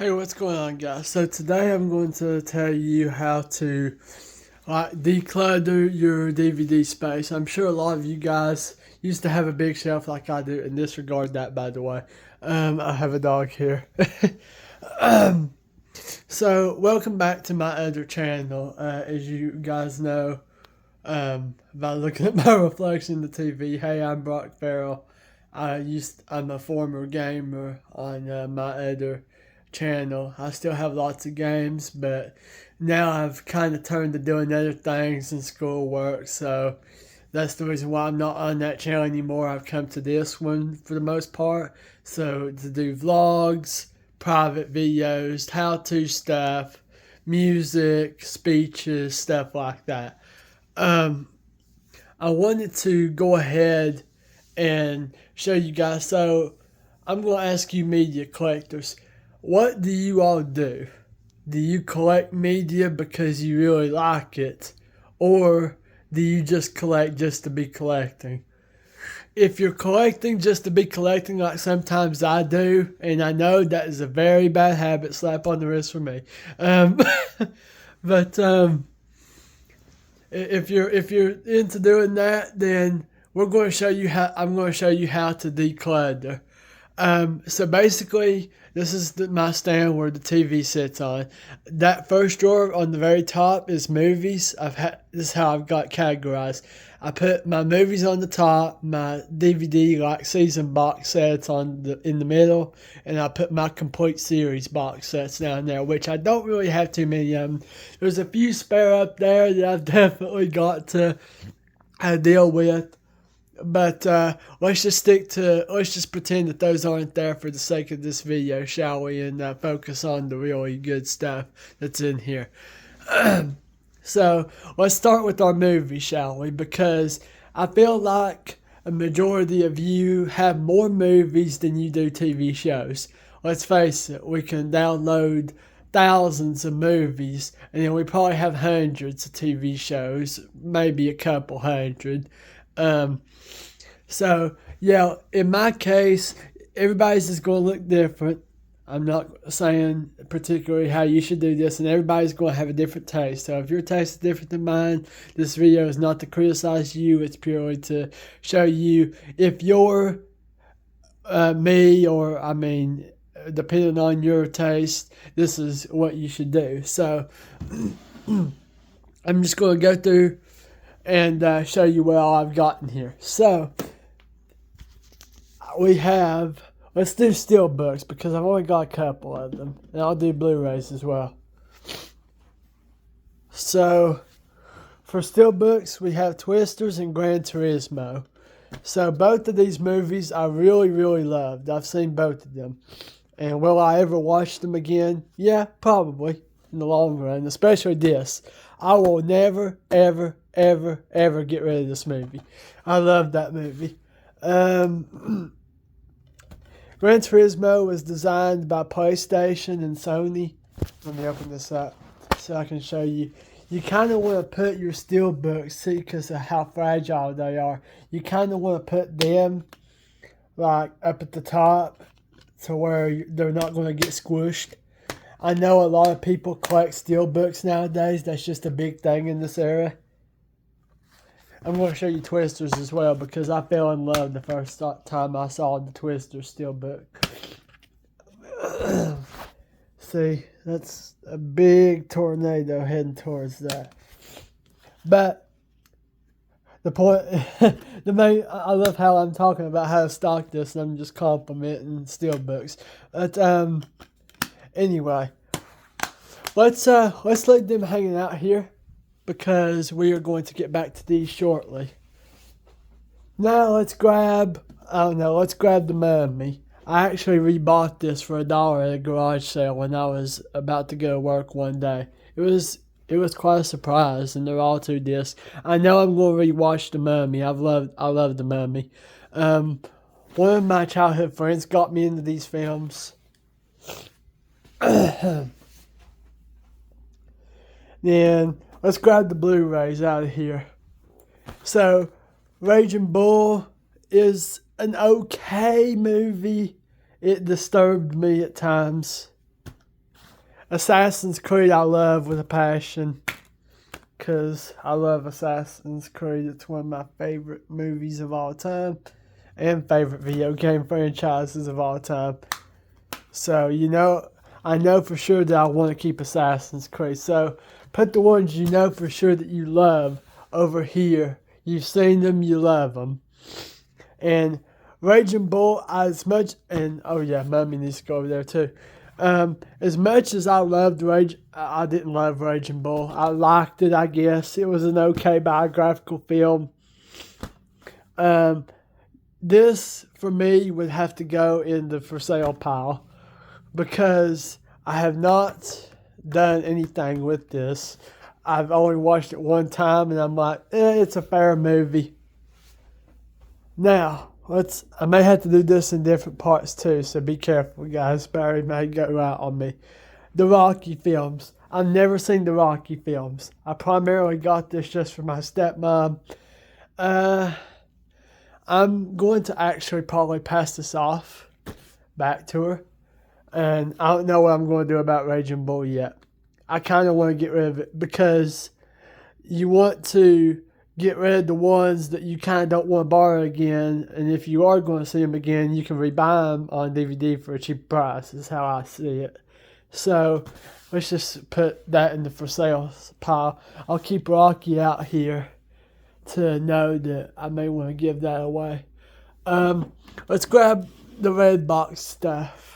Hey, what's going on, guys? So today I'm going to tell you how to declutter your DVD space. I'm sure a lot of you guys used to have a big shelf like I do, and disregard that, by the way. I have a dog here. um, so welcome back to my other channel. As you guys know, by looking at my reflection in the TV, hey, I'm Brock Farrell. I'm a former gamer on my other channel. I still have lots of games, but now I've kind of turned to doing other things and schoolwork. So that's the reason why I'm not on that channel anymore. I've come to this one for the most part. So to do vlogs, private videos, how-to stuff, music, speeches, stuff like that. I wanted to go ahead and show you guys. So I'm going to ask you media collectors, what do you all do? Do you collect media because you really like it? Or do you just collect just to be collecting? If you're collecting just to be collecting, like sometimes I do, and I know that is a very bad habit, slap on the wrist for me. Um, but if you're into doing that, then I'm going to show you how to declutter. So basically, this is my stand where the TV sits on. That first drawer on the very top is movies. This is how I've got categorized. I put my movies on the top, my DVD like season box sets in the middle, and I put my complete series box sets down there, which I don't really have too many of them. There's a few spare up there that I've definitely got to deal with. But let's just pretend that those aren't there for the sake of this video, shall we? And focus on the really good stuff that's in here. So let's start with our movies, shall we? Because I feel like a majority of you have more movies than you do TV shows. Let's face it, we can download thousands of movies, and then we probably have hundreds of TV shows, maybe a couple hundred. So, yeah, in my case, everybody's is going to look different. I'm not saying particularly how you should do this, and everybody's going to have a different taste. So if your taste is different than mine, this video is not to criticize you. It's purely to show you if you're me, or I mean, depending on your taste, this is what you should do. So I'm just going to go through and show you what all I've gotten here. So let's do steelbooks because I've only got a couple of them, and I'll do Blu-rays as well. So for steelbooks, we have Twisters and Gran Turismo. So both of these movies I really, really loved. I've seen both of them. And will I ever watch them again? Yeah, probably in the long run, especially this. I will never, ever, ever, ever get rid of this movie. I love that movie. Gran Turismo was designed by PlayStation and Sony. Let me open this up so I can show you. You kind of want to put your steelbooks, see, because of how fragile they are. You kind of want to put them like up at the top to where they're not going to get squished. I know a lot of people collect steelbooks nowadays. That's just a big thing in this era. I'm going to show you Twisters as well because I fell in love the first time I saw the Twisters steelbook. See, that's a big tornado heading towards that. But the point, I love how I'm talking about how to stock this, and I'm just complimenting steelbooks. But anyway, let's leave them hanging out here, because we are going to get back to these shortly. Now let's grab the Mummy. I actually rebought this for $1 at a garage sale when I was about to go to work one day. It was quite a surprise, and they're all 2 discs. I know I'm going to rewatch the Mummy. I love the Mummy. One of my childhood friends got me into these films. Then let's grab the Blu-rays out of here. So, Raging Bull is an okay movie. It disturbed me at times. Assassin's Creed I love with a passion. Because I love Assassin's Creed. It's one of my favorite movies of all time. And favorite video game franchises of all time. So, I know for sure that I want to keep Assassin's Creed. So, put the ones you know for sure that you love over here. You've seen them, you love them. And Raging Bull, as much, and oh yeah, Mummy needs to go over there too. As much as I didn't love Raging Bull. I liked it, I guess. It was an okay biographical film. This, for me, would have to go in the for sale pile because I have not done anything with this. I've only watched it one time, and I'm like, it's a fair movie. Now, I may have to do this in different parts too, so be careful, guys. Barry may go out on me. The Rocky films. I've never seen the Rocky films. I primarily got this just for my stepmom. I'm going to actually probably pass this off back to her. And I don't know what I'm going to do about Raging Bull yet. I kind of want to get rid of it because you want to get rid of the ones that you kind of don't want to borrow again. And if you are going to see them again, you can rebuy them on DVD for a cheap price, is how I see it. So let's just put that in the for sale pile. I'll keep Rocky out here to know that I may want to give that away. Let's grab the Red Box stuff.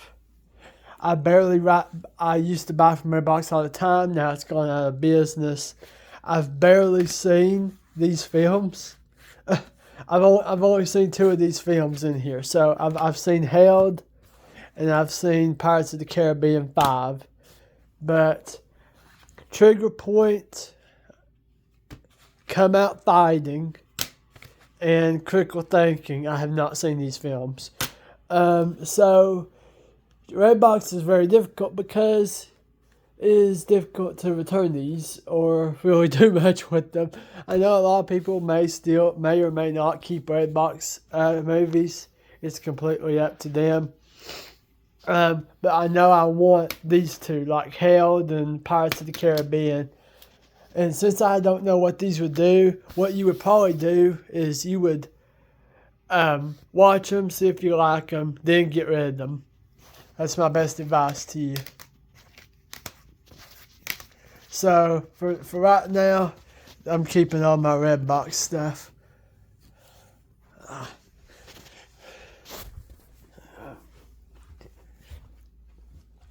I used to buy from Red Box all the time. Now it's gone out of business. I've barely seen these films. I've only seen 2 of these films in here. So I've seen Held and I've seen Pirates of the Caribbean 5. But Trigger Point, Come Out Fighting, and Critical Thinking, I have not seen these films. So Redbox is very difficult because it is difficult to return these or really do much with them. I know a lot of people may or may not keep Redbox movies. It's completely up to them. But I know I want these 2, like Held and Pirates of the Caribbean. And since I don't know what these would do, what you would probably do is you would watch them, see if you like them, then get rid of them. That's my best advice to you. So, for right now, I'm keeping all my Redbox stuff.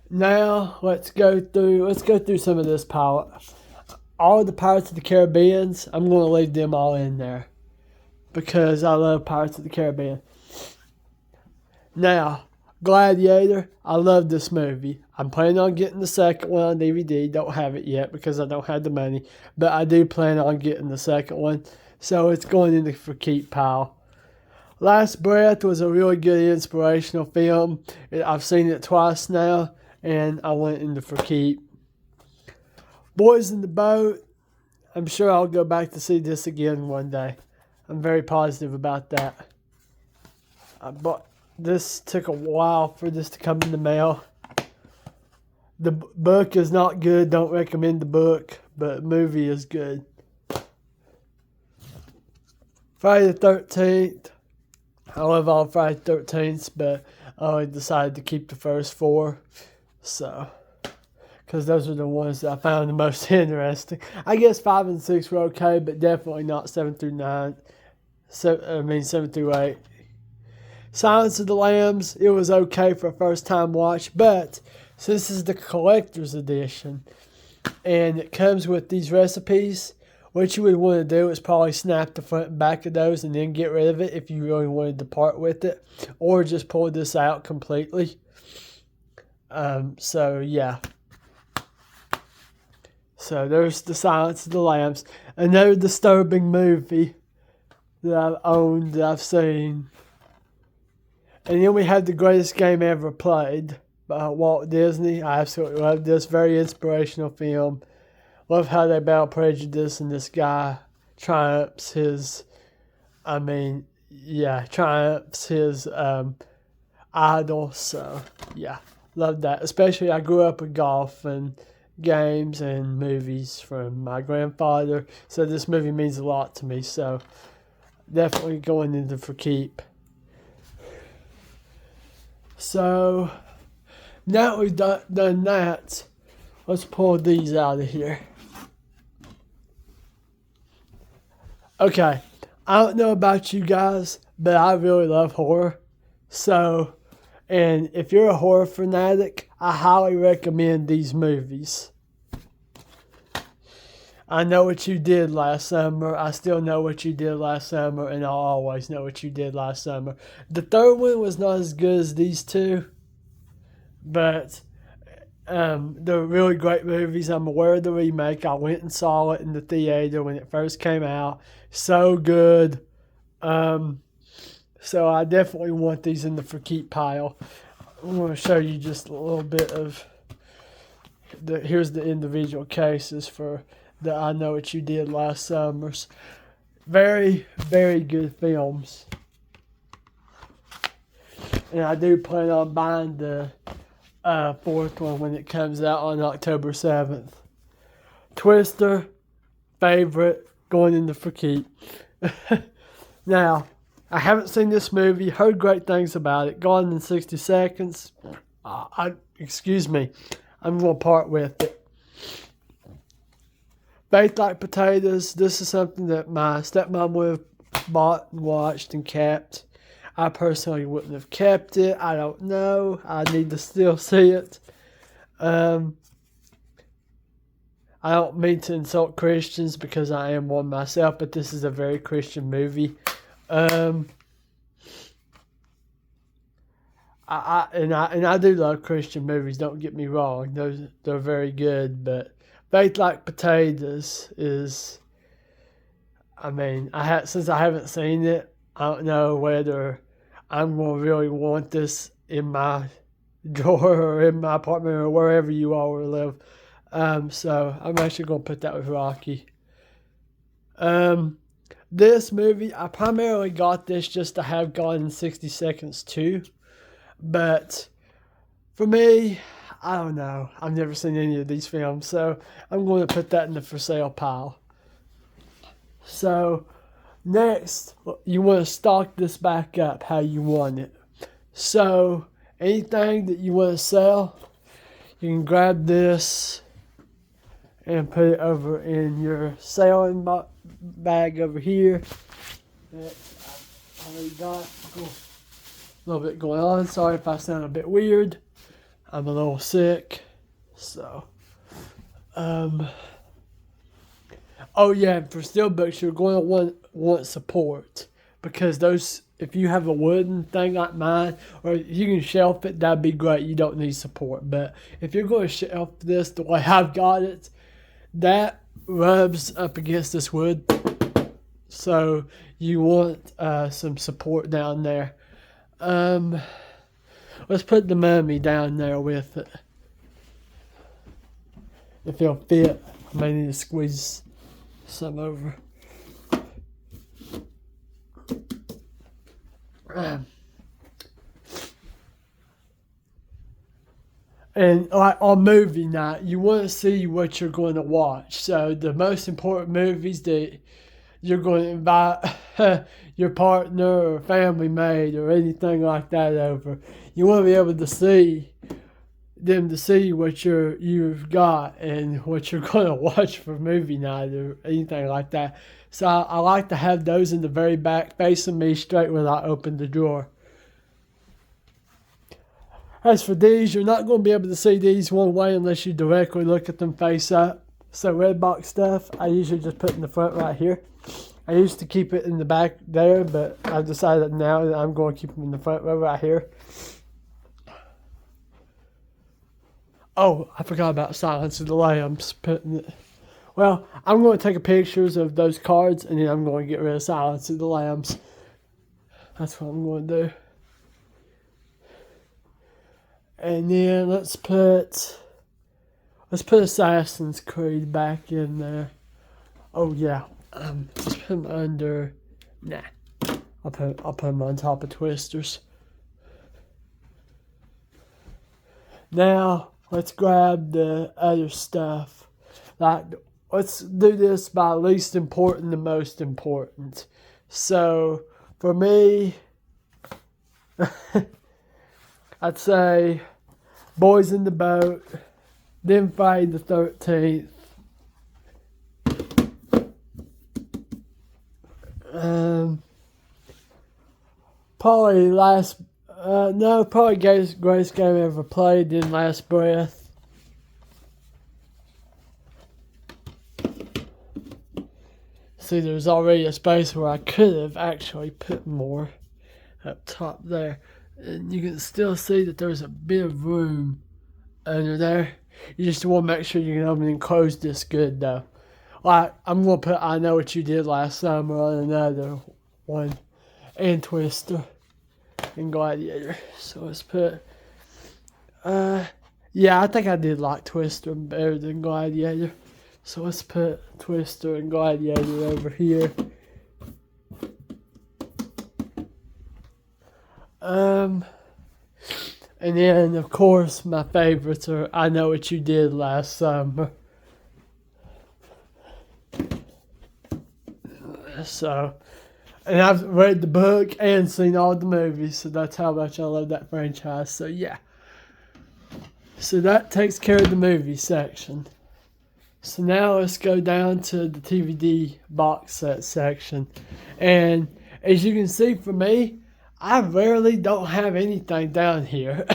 Now, let's go through some of this palette. All the Pirates of the Caribbeans, I'm going to leave them all in there because I love Pirates of the Caribbean. Now, Gladiator, I love this movie. I'm planning on getting the second one on DVD. Don't have it yet because I don't have the money, but I do plan on getting the second one, so it's going in the for keep pile. Last Breath was a really good inspirational film. I've seen it twice now, and I went into for keep. Boys in the Boat, I'm sure I'll go back to see this again one day. I'm very positive about that. But this took a while for this to come in the mail. The book is not good. Don't recommend the book, but the movie is good. Friday the 13th. I love all Friday the 13th, but I only decided to keep the first 4. So, because those are the ones that I found the most interesting. I guess 5 and 6 were okay, but definitely not 7 through 9. 7 through 8. Silence of the Lambs, it was okay for a first time watch, but since this is the collector's edition and it comes with these recipes, what you would want to do is probably snap the front and back of those and then get rid of it if you really wanted to part with it, or just pull this out completely. So yeah. So there's the Silence of the Lambs, another disturbing movie that I've owned, that I've seen. And then we had The Greatest Game Ever Played by Walt Disney. I absolutely love this. Very inspirational film. Love how they battle prejudice and this guy triumphs his idol. So, yeah. Love that. Especially I grew up with golf and games and movies from my grandfather. So this movie means a lot to me. So definitely going into for keep. So now we've done that, let's pull these out of here. Okay, I don't know about you guys, but I really love horror. So, and if you're a horror fanatic, I highly recommend these movies. I Know What You Did Last Summer. I Still Know What You Did Last Summer, and I'll always know what you did last summer. The third one was not as good as these two, but they're really great movies. I'm aware of the remake. I went and saw it in the theater when it first came out. So good. So I definitely want these in the for keep pile. I'm going to show you just a little bit of here's the individual cases for the I Know What You Did Last Summers. Very, very good films. And I do plan on buying the fourth one when it comes out on October 7th. Twister, favorite, going into for keep. Now, I haven't seen this movie, heard great things about it. Gone in 60 Seconds. Excuse me, I'm going to part with it. Baked Like Potatoes. This is something that my stepmom would have bought and watched and kept. I personally wouldn't have kept it. I don't know. I need to still see it. I don't mean to insult Christians because I am one myself, but this is a very Christian movie. I do love Christian movies. Don't get me wrong; they're very good. But Baked Like Potatoes is, since I haven't seen it, I don't know whether I'm gonna really want this in my drawer or in my apartment or wherever you all will live. So I'm actually gonna put that with Rocky. This movie, I primarily got this just to have Gone in 60 Seconds too. But for me, I don't know. I've never seen any of these films, so I'm going to put that in the for sale pile. So next, you want to stock this back up how you want it. So anything that you want to sell, you can grab this and put it over in your selling bag over here. I've already got a little bit going on. Sorry if I sound a bit weird. I'm a little sick. So, oh yeah, for steelbooks, you're going to want support, because those, if you have a wooden thing like mine, or you can shelf it, that'd be great. You don't need support. But if you're going to shelf this the way I've got it, that rubs up against this wood. So you want some support down there. Let's put the mummy down there with it. If it'll fit, I may need to squeeze some over. And like on movie night, you want to see what you're going to watch. So the most important movies that you're going to invite your partner or family mate or anything like that over, you want to be able to see them, to see what you've got and what you're going to watch for movie night or anything like that. So I like to have those in the very back facing me straight when I open the drawer. As for these, you're not going to be able to see these one way unless you directly look at them face up. So red box stuff, I usually just put in the front right here. I used to keep it in the back there, but I've decided now that I'm going to keep them in the front row right here. Oh, I forgot about Silence of the Lambs. Well, I'm going to take pictures of those cards, and then I'm going to get rid of Silence of the Lambs. That's what I'm going to do. And then let's put Assassin's Creed back in there. Oh yeah, let's put them under. Nah, I'll put them on top of Twisters. Now, let's grab the other stuff. Like, let's do this by least important to most important. So, for me, I'd say Boys in the Boat, then Friday the 13th. Probably probably greatest game ever played, then Last Breath. See, there's already a space where I could have actually put more up top there. And you can still see that there's a bit of room under there. You just want to make sure you can open and close this good, though. Like, I'm going to put I Know What You Did Last Summer on another one. And Twister. And Gladiator. So let's put... yeah, I think I did like Twister better than Gladiator. So let's put Twister and Gladiator over here. And then, of course, my favorites are I Know What You Did Last Summer. So, and I've read the book and seen all the movies, so that's how much I love that franchise. So, yeah. So that takes care of the movie section. So now let's go down to the DVD box set section. And as you can see for me, I rarely don't have anything down here.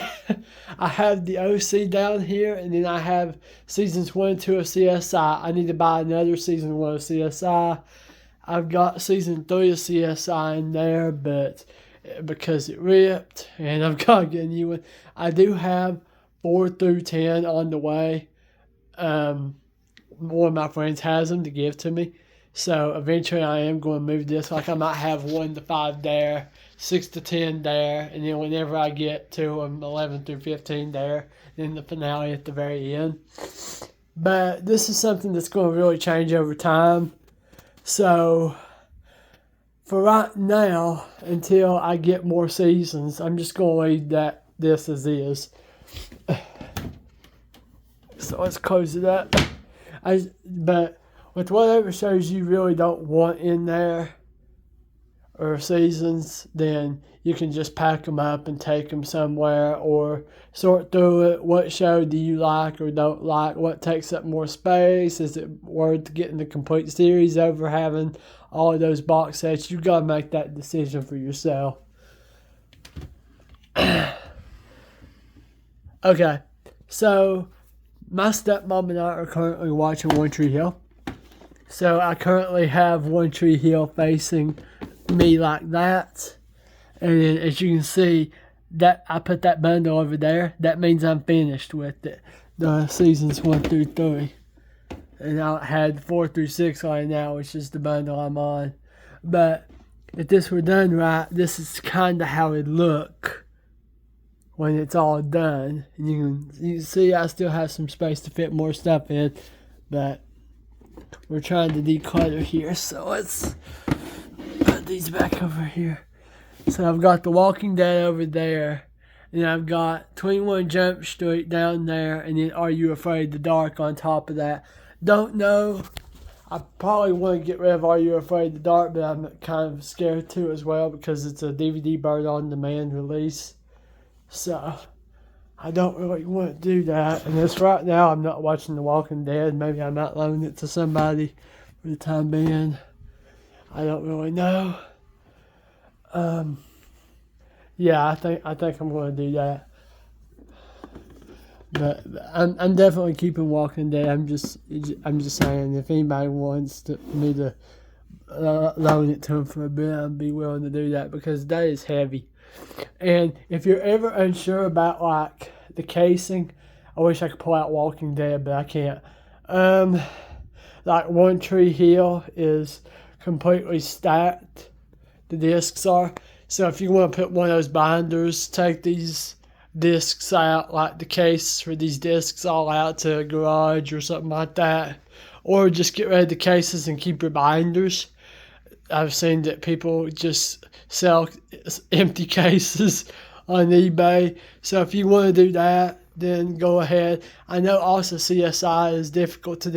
I have the OC down here, and then I have seasons 1 and 2 of CSI. I need to buy another season 1 of CSI. I've got season 3 of CSI in there, but because it ripped, and I've got to get a new one. I do have 4 through 10 on the way. One of my friends has them to give to me. So eventually I am going to move this. Like I might have 1 to 5 there, 6 to 10 there, and then whenever I get to 11 through 15 there, then the finale at the very end. But this is something that's going to really change over time. So for right now, until I get more seasons, I'm just going to leave this as is. So let's close it up. But with whatever shows you really don't want in there or seasons, then you can just pack them up and take them somewhere or sort through it. What show do you like or don't like? What takes up more space? Is it worth getting the complete series over having all of those box sets? You got to make that decision for yourself. Okay, so my stepmom and I are currently watching One Tree Hill. So I currently have One Tree Hill facing me like that. And then as you can see, that I put that bundle over there. That means I'm finished with it. The seasons 1 through 3. And I had 4 through 6 right now, which is the bundle I'm on. But if this were done right, this is kind of how it look when it's all done. And you can see I still have some space to fit more stuff in, but we're trying to declutter here, so let's put these back over here. So I've got The Walking Dead over there, and I've got 21 Jump Street down there, and then Are You Afraid of the Dark on top of that. Don't know. I probably want to get rid of Are You Afraid of the Dark, but I'm kind of scared too as well because it's a DVD bird on demand release. So I don't really want to do that. And this right now, I'm not watching The Walking Dead. Maybe I might loan it to somebody for the time being. I don't really know. Yeah, I think I'm going to do that. But I'm definitely keeping Walking Dead. I'm just saying, if anybody wants me to loan it to them for a bit, I'd be willing to do that because that is heavy. And if you're ever unsure about like the casing, I wish I could pull out Walking Dead, but I can't. Like One Tree Hill is completely stacked. The discs are. So if you want to put one of those binders, take these discs out, like the case for these discs all out to a garage or something like that. Or just get rid of the cases and keep your binders. I've seen that people just sell empty cases on eBay. So if you want to do that, then go ahead. I know also CSI is difficult to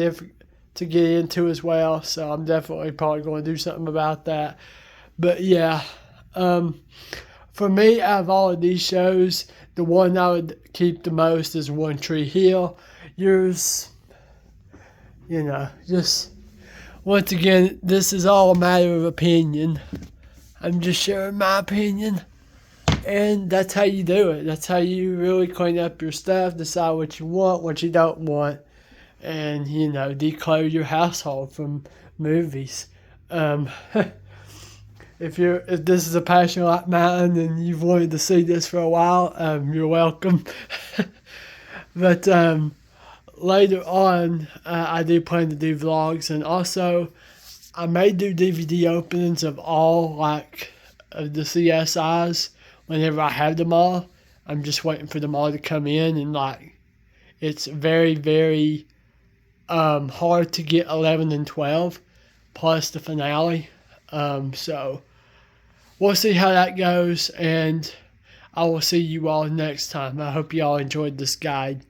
get into as well, so I'm definitely probably going to do something about that. But yeah, for me, out of all of these shows, the one I would keep the most is One Tree Hill. Yours, just once again, this is all a matter of opinion. I'm just sharing my opinion. And that's how you do it. That's how you really clean up your stuff, decide what you want, what you don't want, and, declutter your household from movies. If this is a passion like mine and you've wanted to see this for a while, you're welcome. But later on, I do plan to do vlogs, and also I may do DVD openings of all of the CSIs whenever I have them all. I'm just waiting for them all to come in, and it's very, very hard to get 11 and 12 plus the finale. So we'll see how that goes, and I will see you all next time. I hope you all enjoyed this guide.